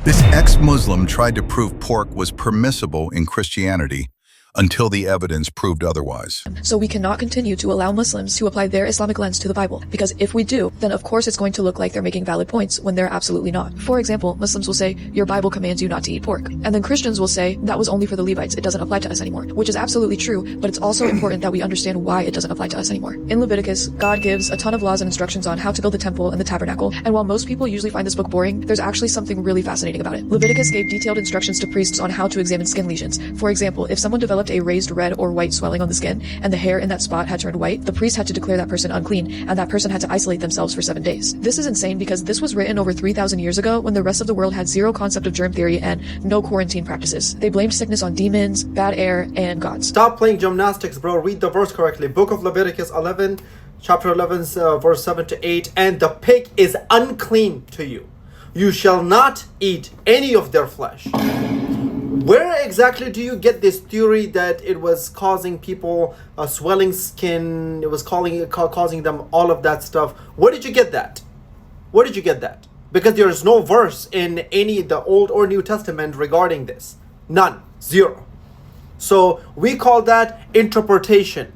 This ex-Muslim tried to prove pork was permissible in Christianity until the evidence proved otherwise. So we cannot continue to allow Muslims to apply their Islamic lens to the Bible, because if we do, then of course it's going to look like they're making valid points when they're absolutely not. For example, Muslims will say, your Bible commands you not to eat pork. And then Christians will say, that was only for the Levites, it doesn't apply to us anymore. Which is absolutely true, but it's also important that we understand why it doesn't apply to us anymore. In Leviticus, God gives a ton of laws and instructions on how to build the temple and the tabernacle, and while most people usually find this book boring, there's actually something really fascinating about it. Leviticus gave detailed instructions to priests on how to examine skin lesions. For example, if someone developed a raised red or white swelling on the skin, and the hair in that spot had turned white, the priest had to declare that person unclean, and that person had to isolate themselves for 7 days. This is insane because this was written over 3,000 years ago when the rest of the world had zero concept of germ theory and no quarantine practices. They blamed sickness on demons, bad air, and gods. Stop playing gymnastics, bro. Read the verse correctly. Book of Leviticus 11, chapter 11, verse 7 to 8. And the pig is unclean to you. You shall not eat any of their flesh. Where exactly do you get this theory that it was causing people swelling skin? It was causing them all of that stuff. Where did you get that? Where did you get that? Because there is no verse in any the Old or New Testament regarding this. None. Zero. So we call that interpretation.